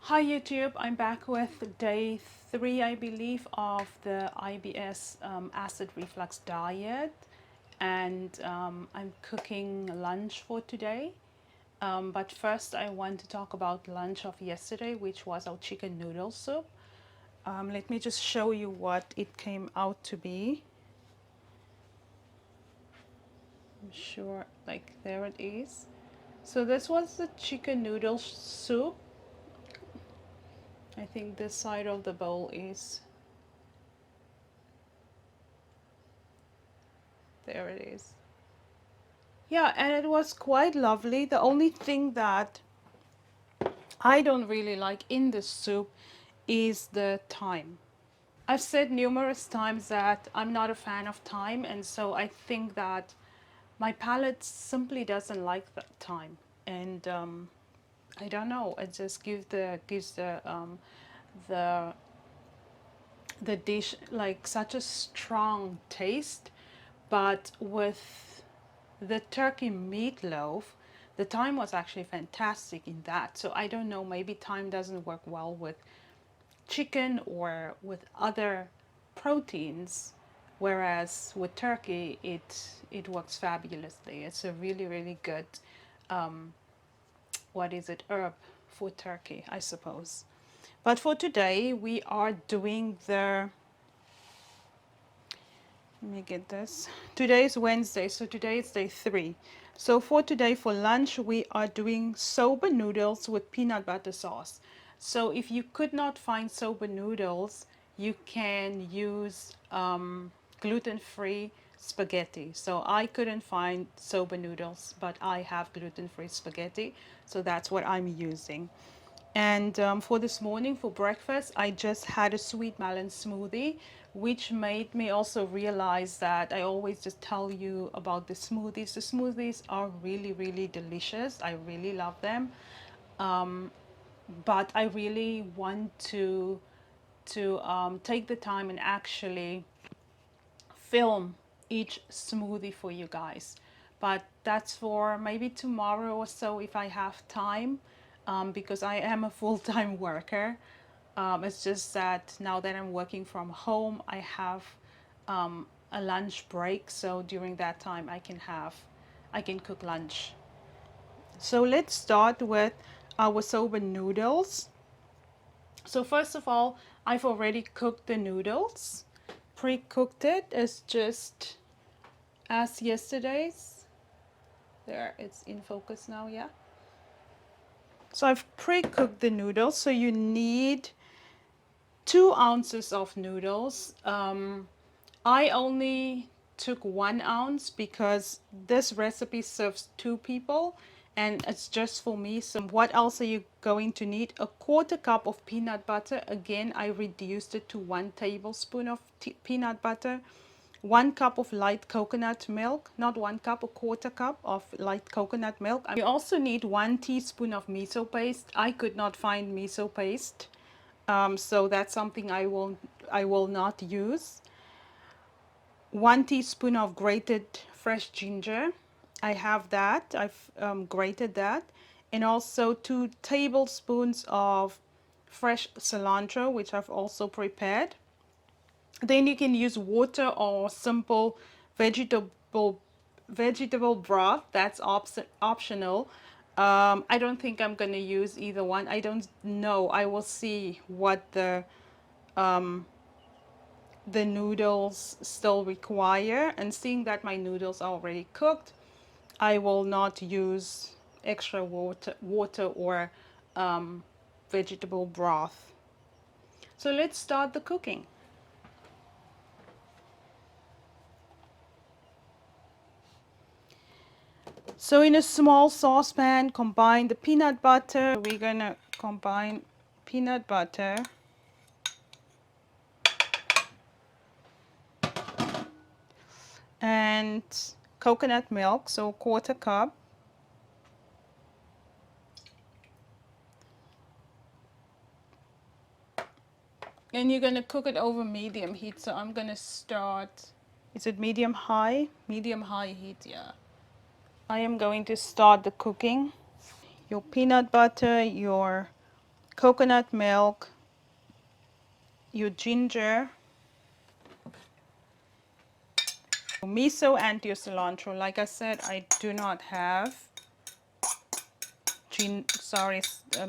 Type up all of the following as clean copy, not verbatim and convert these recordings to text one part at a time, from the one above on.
Hi YouTube, I'm back with day 3 I believe of the IBS acid reflux diet, and I'm cooking lunch for today. But first I want to talk about lunch of yesterday, which was our chicken noodle soup. Let me just show you what it came out to be. I'm sure, like, there it is. So this was the chicken noodle soup. I think this side of the bowl is, there it is. Yeah, and it was quite lovely. The only thing that I don't really like in the soup is the thyme. I've said numerous times that I'm not a fan of thyme, and so I think that my palate simply doesn't like the thyme. And I don't know, it just gives the the dish like such a strong taste. But with the turkey meatloaf, the thyme was actually fantastic in that. So I don't know, maybe thyme doesn't work well with chicken or with other proteins, whereas with turkey it works fabulously. It's a really good what is it, herb for turkey, I suppose. But for today we are doing the, let me get this. Today is Wednesday, so today is day 3. So for today, for lunch, we are doing soba noodles with peanut butter sauce. So if you could not find soba noodles, you can use gluten-free spaghetti. So I couldn't find soba noodles, but I have gluten-free spaghetti, so that's what I'm using. And for this morning, for breakfast, I just had a sweet melon smoothie, which made me also realize that I always just tell you about the smoothies. The smoothies are really delicious. I really love them. But I really want to take the time and actually film each smoothie for you guys. But that's for maybe tomorrow or so if I have time, because I am a full-time worker. It's just that now that I'm working from home, I have a lunch break. So during that time, I can cook lunch. So let's start with our soba noodles. So first of all, I've already cooked the noodles. Pre-cooked it as just as yesterday's. There, it's in focus now, yeah. So I've pre-cooked the noodles. So you need 2 ounces of noodles. I only took 1 ounce because this recipe serves 2 people and it's just for me. So what else are you going to need? A 1/4 cup of peanut butter. Again, I reduced it to 1 tablespoon of peanut butter. 1 cup of light coconut milk, not 1 cup, a 1/4 cup of light coconut milk. You also need 1 teaspoon of miso paste. I could not find miso paste, so that's something I will not use. 1 teaspoon of grated fresh ginger. I have that. I've grated that. And also 2 tablespoons of fresh cilantro, which I've also prepared. Then you can use water or simple vegetable broth. That's optional. I don't think I'm going to use either one. I don't know. I will see what the noodles still require, and seeing that my noodles are already cooked, I will not use extra water or vegetable broth. So let's start the cooking. So in a small saucepan, combine the peanut butter. We're gonna combine peanut butter and coconut milk, so 1/4 cup. And you're gonna cook it over medium heat. So I'm gonna start, is it medium high? Medium high heat, yeah. I am going to start the cooking. Your peanut butter, your coconut milk, your ginger, miso and your cilantro. Like I said, I do not have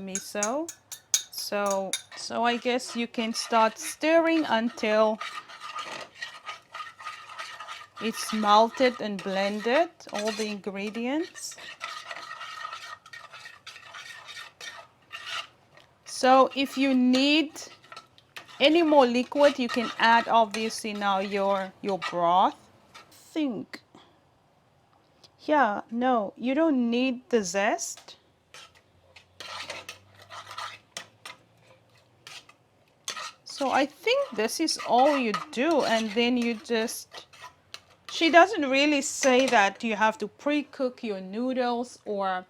miso. So I guess you can start stirring until it's melted and blended, all the ingredients. So if you need any more liquid, you can add obviously now your broth. Think. Yeah, no, you don't need the zest. So I think this is all you do, and then you just, she doesn't really say that you have to pre-cook your noodles or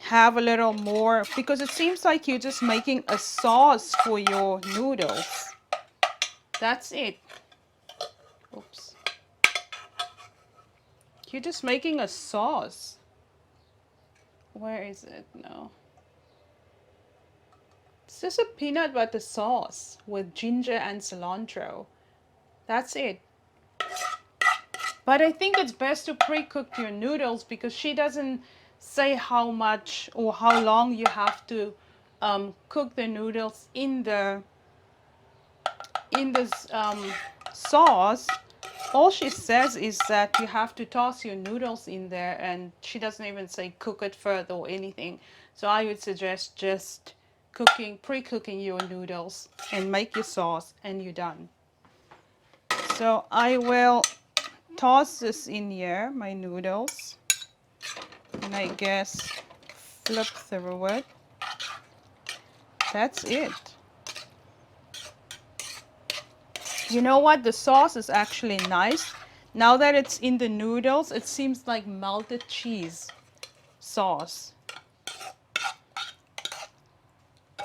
have a little more, because it seems like you're just making a sauce for your noodles. That's it. Oops. You're just making a sauce. Where is it now? It's just a peanut butter sauce with ginger and cilantro. That's it. But I think it's best to pre-cook your noodles because she doesn't say how much or how long you have to cook the noodles in the sauce. All she says is that you have to toss your noodles in there, and she doesn't even say cook it further or anything. So I would suggest just pre-cooking your noodles and make your sauce and you're done. So I will toss this in here, my noodles, and I guess flip through it. That's it. You know what? The sauce is actually nice. Now that it's in the noodles, it seems like melted cheese sauce.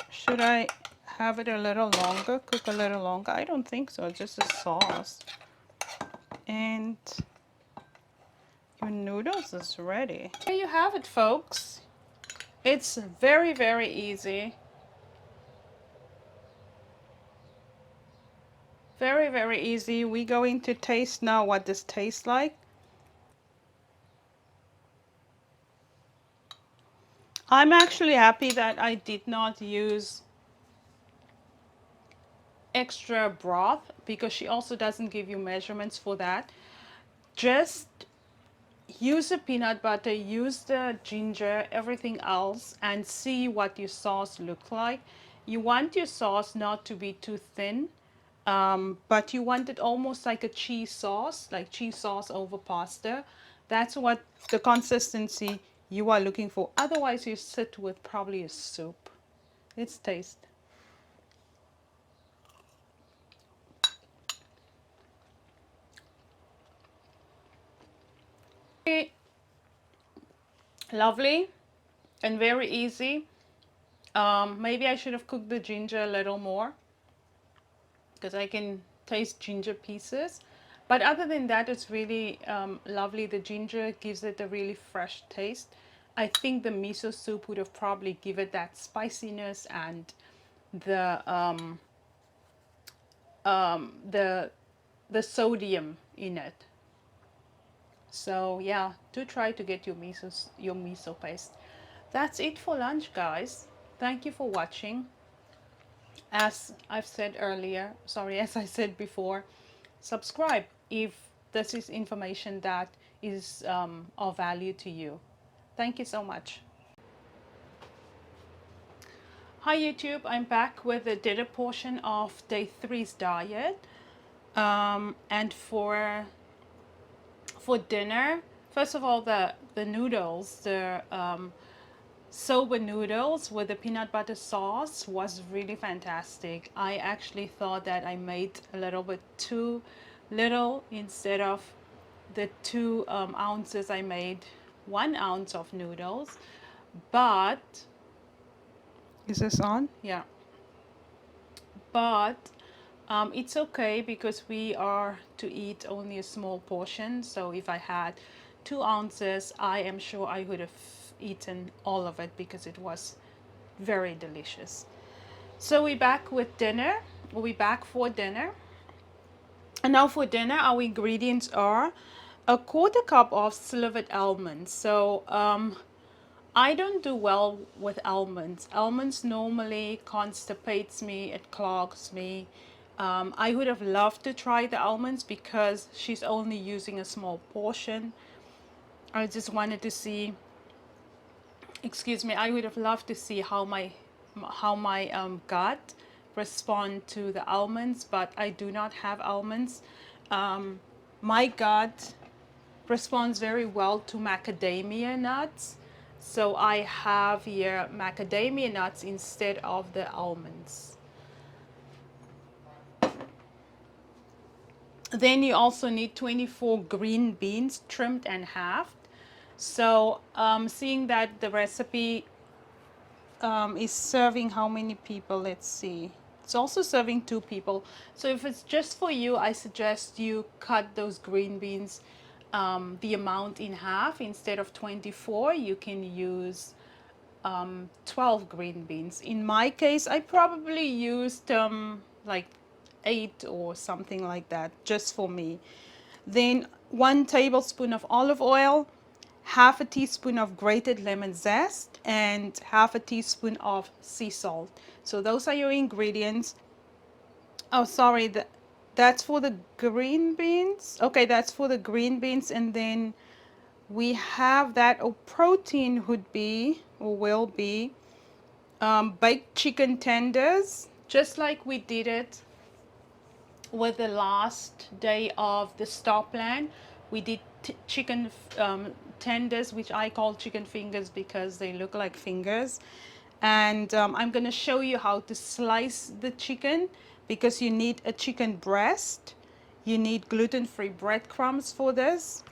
Should I have it a little longer, cook a little longer? I don't think so, just a sauce. And your noodles is ready. There you have it, folks. It's very, very easy. Very, very easy. We're going to taste now what this tastes like. I'm actually happy that I did not use extra broth because she also doesn't give you measurements for that. Just use the peanut butter, use the ginger, everything else, and see what your sauce looks like. You want your sauce not to be too thin. But you want it almost like a cheese sauce, like cheese sauce over pasta. That's what the consistency you are looking for. Otherwise, you sit with probably a soup. Let's taste. Very lovely and very easy. Maybe I should have cooked the ginger a little more because I can taste ginger pieces. But other than that, it's really lovely. The ginger gives it a really fresh taste. I think the miso soup would have probably given it that spiciness and the sodium in it. So yeah, do try to get your miso paste. That's it for lunch, guys. Thank you for watching. As I've said earlier, sorry, as I said before, subscribe if this is information that is of value to you. Thank you so much. Hi YouTube, I'm back with the dinner portion of day 3's diet. And for dinner, first of all, the noodles, the soba noodles with the peanut butter sauce was really fantastic. I actually thought that I made a little bit too little. Instead of the 2 ounces, I made 1 ounce of noodles. But is this on? Yeah. But it's okay because we are to eat only a small portion. So if I had 2 ounces, I am sure I would have eaten all of it because it was very delicious. So we're back with dinner. We're back for dinner. And now for dinner, our ingredients are a quarter cup of slivered almonds. So I don't do well with almonds. Almonds normally constipates me, it clogs me. I would have loved to try the almonds because she's only using a small portion. I just wanted to see, excuse me, I would have loved to see how my gut respond to the almonds, but I do not have almonds. My gut responds very well to macadamia nuts. So I have here macadamia nuts instead of the almonds. Then you also need 24 green beans trimmed and halved. So seeing that the recipe is serving how many people? Let's see. It's also serving 2 people. So if it's just for you, I suggest you cut those green beans the amount in half. Instead of 24, you can use 12 green beans. In my case, I probably used like 8 or something like that, just for me. Then 1 tablespoon of olive oil, half a teaspoon of grated lemon zest, and half a teaspoon of sea salt. So those are your ingredients. Oh, sorry, that's for the green beans. Okay, that's for the green beans. And then we have that, or protein would be, or will be, baked chicken tenders, just like we did it with the last day of the star plan. We did chicken tenders, which I call chicken fingers because they look like fingers. And I'm going to show you how to slice the chicken, because you need a chicken breast. You need gluten-free breadcrumbs for this.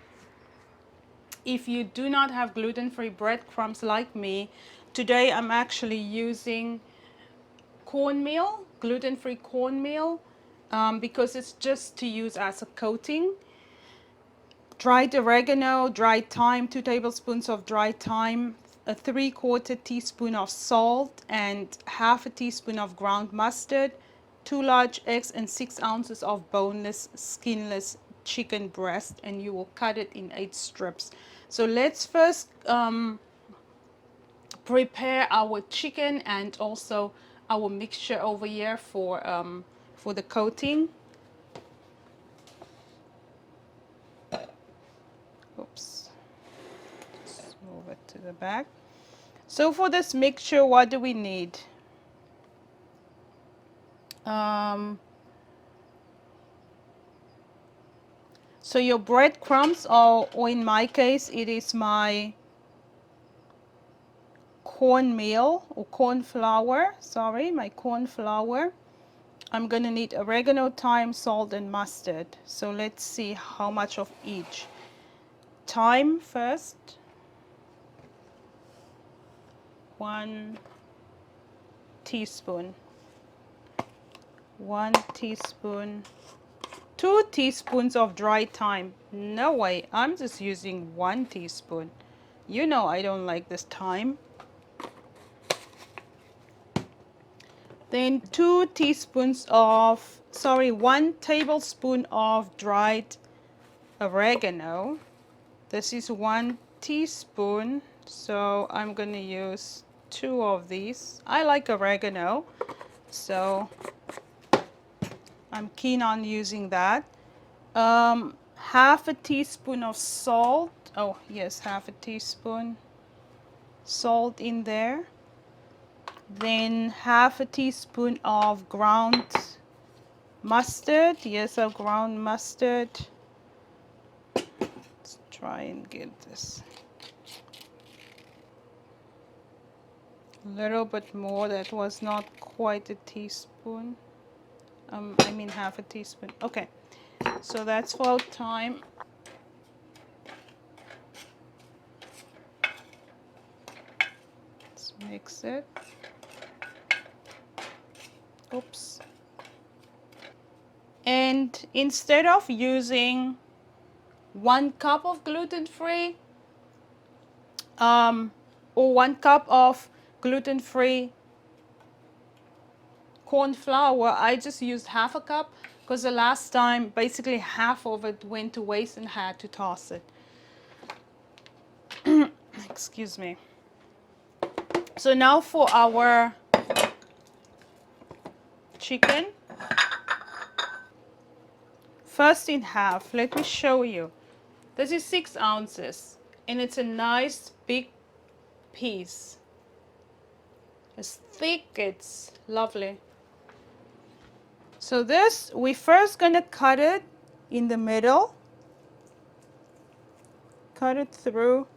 If you do not have gluten-free breadcrumbs like me, today I'm actually using cornmeal, gluten-free cornmeal, because it's just to use as a coating. Dried oregano, dried thyme, 2 tablespoons of dried thyme, a 3/4 teaspoon of salt, and half a teaspoon of ground mustard, 2 large eggs, and 6 ounces of boneless, skinless chicken breast, and you will cut it in 8 strips. So let's first prepare our chicken and also our mixture over here for the coating. Oops, just move it to the back. So for this mixture, what do we need? So your breadcrumbs, or in my case, it is my cornmeal or corn flour. Sorry, my corn flour. I'm going to need oregano, thyme, salt, and mustard. So let's see how much of each. Thyme first. 1 teaspoon. 1 teaspoon. 2 teaspoons of dried thyme. No way, I'm just using 1 teaspoon. You know I don't like this thyme. Then 2 tablespoons of, 1 tablespoon of dried oregano. This is 1 teaspoon, so I'm going to use 2 of these. I like oregano, so I'm keen on using that. Half a teaspoon of salt. Oh yes, half a teaspoon salt in there. Then half a teaspoon of ground mustard. Yes, of ground mustard. Let's try and get this a little bit more. That was not quite a teaspoon. I mean half a teaspoon. Okay, so that's for thyme. Let's mix it. Oops. And instead of using 1 cup of gluten-free or 1 cup of gluten-free corn flour, I just used half a cup because the last time basically half of it went to waste and had to toss it. Excuse me. So now for our chicken. First in half, let me show you. This is 6 ounces and it's a nice big piece. It's thick, it's lovely. So this, we're first gonna cut it in the middle. Cut it through.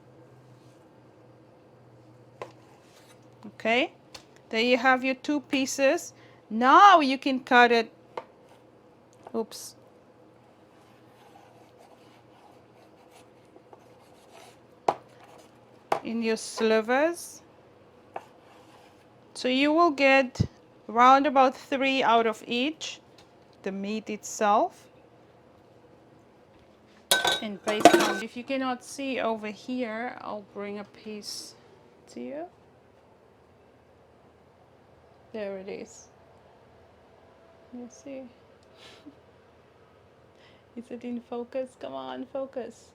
Okay, there you have your 2 pieces. Now you can cut it, oops. In your slivers. So you will get round about 3 out of each, the meat itself. And based on, if you cannot see over here, I'll bring a piece to you. There it is. You see? Is it in focus? Come on, focus.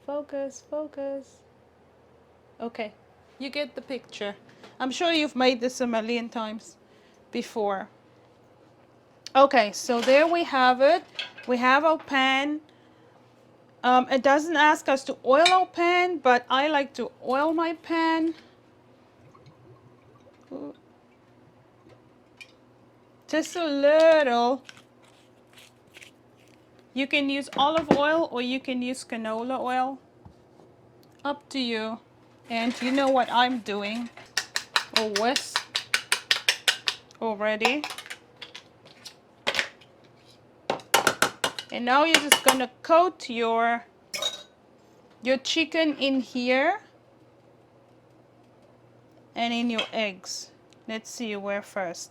Focus, focus. Okay, you get the picture. I'm sure you've made this a million times before. Okay, so there we have it. We have our pan. It doesn't ask us to oil our pan, but I like to oil my pan. Just a little. You can use olive oil or you can use canola oil. Up to you. And you know what I'm doing, or whisk already. And now you're just gonna coat your chicken in here and in your eggs. Let's see where first.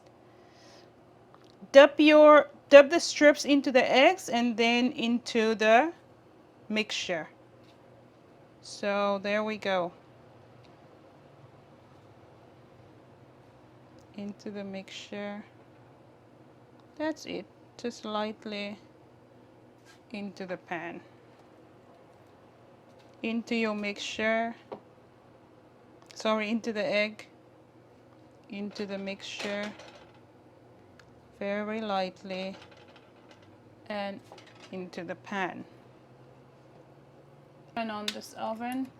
Dip the strips into the eggs and then into the mixture. So there we go. Into the mixture. That's it. Just lightly into the pan. Into your mixture. Sorry, into the egg. Into the mixture. Very lightly. And into the pan. And on this oven,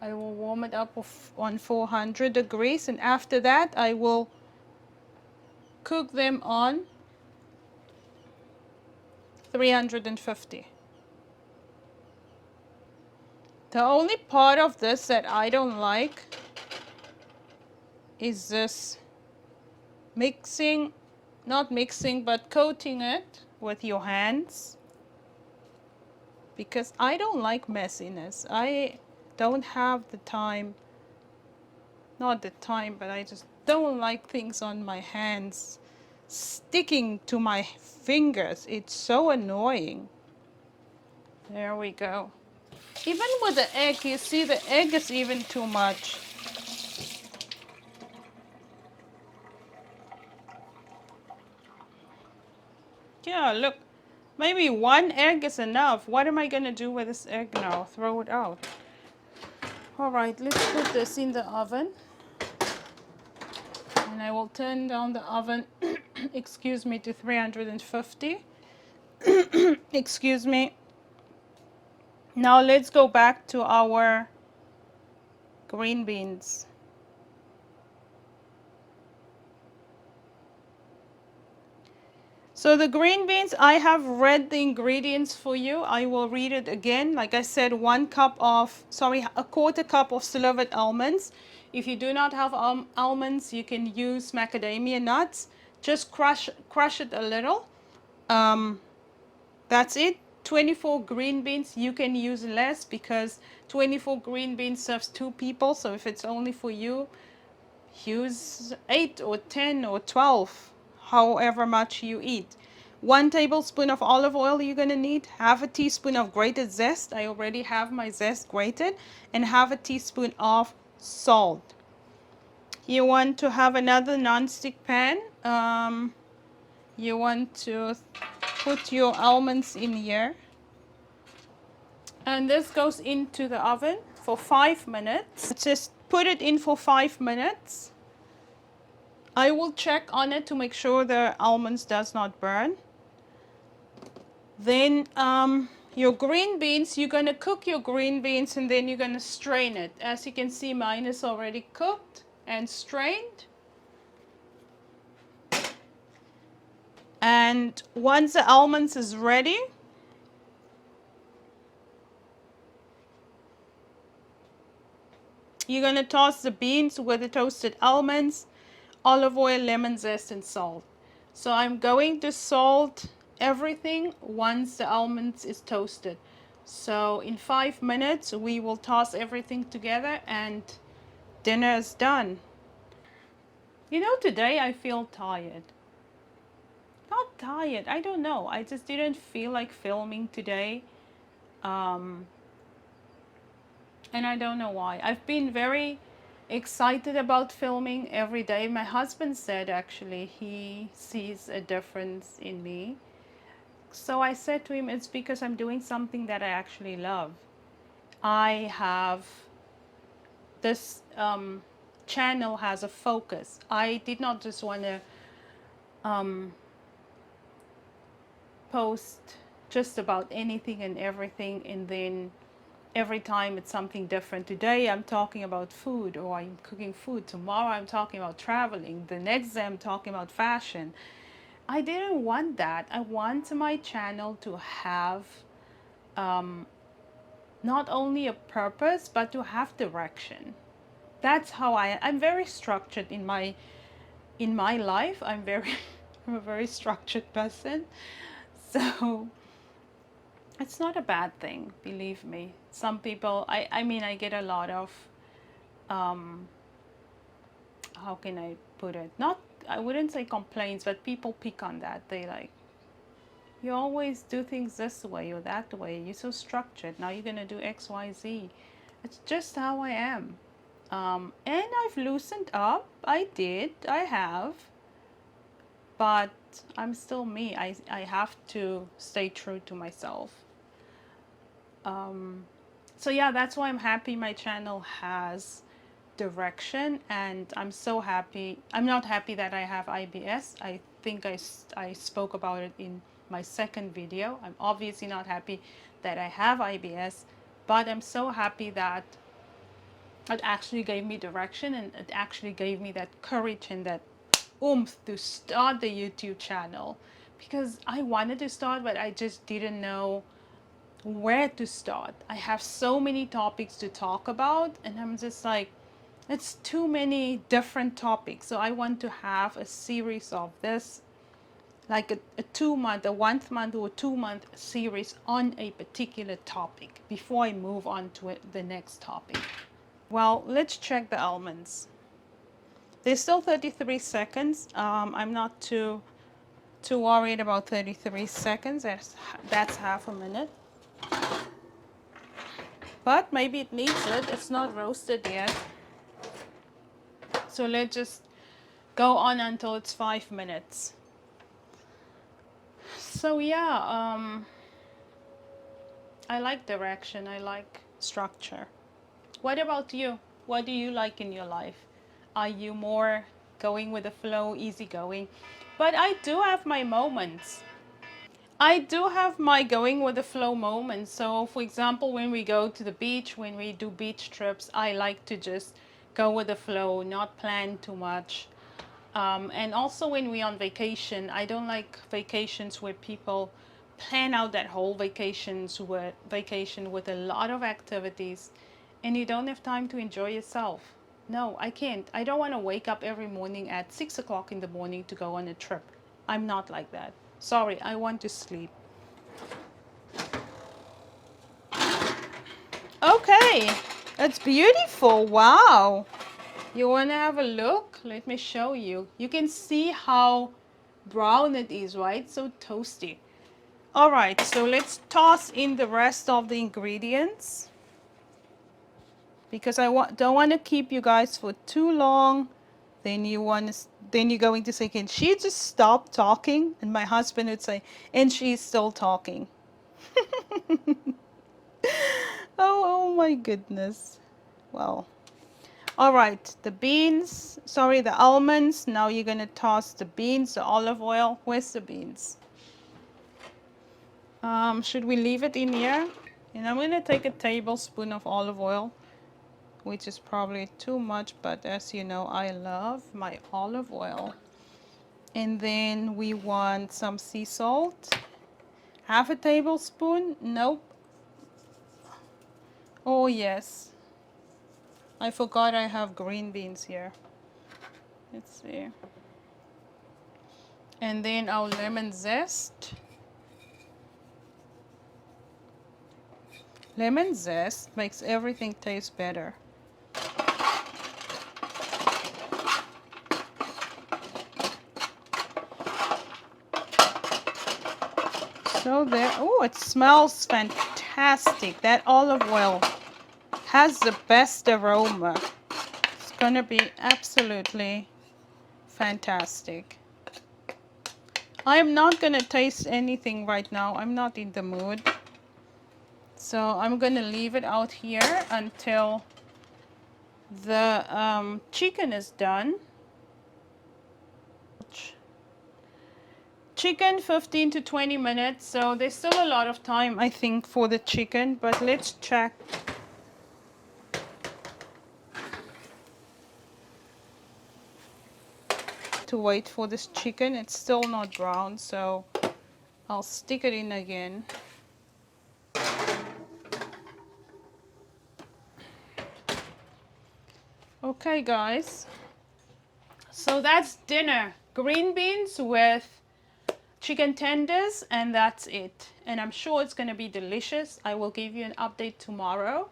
I will warm it up on 400 degrees, and after that I will cook them on 350. The only part of this that I don't like is this mixing, not mixing, but coating it with your hands, because I don't like messiness. I don't have the time, not the time, but I just don't like things on my hands sticking to my fingers. It's so annoying. There we go. Even with the egg, you see the egg is even too much. Yeah, look, maybe 1 egg is enough. What am I gonna do with this egg now? Throw it out. All right, let's put this in the oven. And I will turn down the oven, excuse me, to 350. Excuse me. Now let's go back to our green beans. So the green beans, I have read the ingredients for you. I will read it again. Like I said, a 1/4 cup of slivered almonds. If you do not have almonds, you can use macadamia nuts. Just crush it a little. That's it. 24 green beans. You can use less because 24 green beans serves 2 people. So if it's only for you, use 8 or 10 or 12, however much you eat. 1 tablespoon of olive oil you're going to need. 1/2 teaspoon of grated zest. I already have my zest grated. And 1/2 teaspoon of salt. You want to have another non-stick pan. You want to put your almonds in here. And this goes into the oven for 5 minutes. Just put it in for 5 minutes. I will check on it to make sure the almonds does not burn. Then your green beans, you're going to cook your green beans and then you're going to strain it. As you can see, mine is already cooked and strained. And once the almonds is ready, you're going to toss the beans with the toasted almonds, olive oil, lemon zest, and salt. So I'm going to salt everything once the almonds is toasted. So in 5 minutes, we will toss everything together and dinner is done. You know, today I feel tired. Not tired, I don't know. I just didn't feel like filming today. And I don't know why. I've been very excited about filming every day. My husband said actually he sees a difference in me. So I said to him, it's because I'm doing something that I actually love. I have this channel has a focus. I did not just want to post just about anything and everything and then every time it's something different. Today I'm talking about food or I'm cooking food. Tomorrow I'm talking about traveling. The next day I'm talking about fashion. I didn't want that. I want my channel to have not only a purpose but to have direction. That's how I'm very structured in my life. I'm I'm a very structured person. So it's not a bad thing, believe me. Some people, I mean, I get a lot of, how can I put it? Not, I wouldn't say complaints, but people pick on that. They like, you always do things this way or that way. You're so structured. Now you're going to do X, Y, Z. It's just how I am. And I've loosened up. I have. But I'm still me. I have to stay true to myself. So yeah, that's why I'm happy my channel has direction, and I'm so happy. I'm not happy that I have IBS. I think I spoke about it in my second video. I'm obviously not happy that I have IBS, but I'm so happy that it actually gave me direction and it actually gave me that courage and that oomph to start the YouTube channel, because I wanted to start but I just didn't know where to start. I have so many topics to talk about and I'm just like, it's too many different topics. So I want to have a series of this, like a 2-month, a 1 month or 2-month series on a particular topic before I move on to the next topic. Well, let's check the almonds. There's still 33 seconds. I'm not too worried about 33 seconds. That's half a minute. But maybe it needs it. It's not roasted yet. So let's just go on until it's 5 minutes. So yeah, I like direction. I like structure. What about you? What do you like in your life? Are you more going with the flow, easygoing? But I do have my moments. I do have my going with the flow moments. So for example, when we go to the beach, when we do beach trips, I like to just go with the flow, not plan too much. And also when we're on vacation, I don't like vacations where people plan out that whole vacation with a lot of activities and you don't have time to enjoy yourself. No, I can't. I don't want to wake up every morning at 6 o'clock in the morning to go on a trip. I'm not like that. Sorry, I want to sleep. Okay, it's beautiful. Wow. You want to have a look? Let me show you. You can see how brown it is, right? So toasty. All right, so let's toss in the rest of the ingredients, because I don't want to keep you guys for too long. then then you're going to say, can she just stop talking? And my husband would say, and she's still talking. Oh my goodness. Well, all right, the beans, sorry, the almonds. Now you're gonna toss the beans, the olive oil. Where's the beans? Should we leave it in here? And I'm gonna take a tablespoon of olive oil, which is probably too much, but as you know, I love my olive oil. And then we want some sea salt. Half a tablespoon? Nope. Oh yes. I forgot I have green beans here. Let's see. And then our lemon zest. Lemon zest makes everything taste better. So there, oh, it smells fantastic. That olive oil has the best aroma. It's gonna be absolutely fantastic. I'm not gonna taste anything right now. I'm not in the mood. So I'm gonna leave it out here until the chicken is done. Chicken 15 to 20 minutes, so there's still a lot of time I think for the chicken, but let's check. To wait for this chicken, it's still not brown, so I'll stick it in again. Okay guys, so that's dinner. Green beans with chicken tenders, and that's it. And I'm sure it's going to be delicious. I will give you an update tomorrow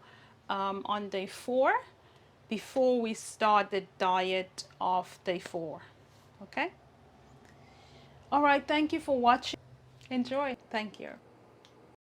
on day 4 before we start the diet of day 4. Okay? All right, thank you for watching. Enjoy. Thank you.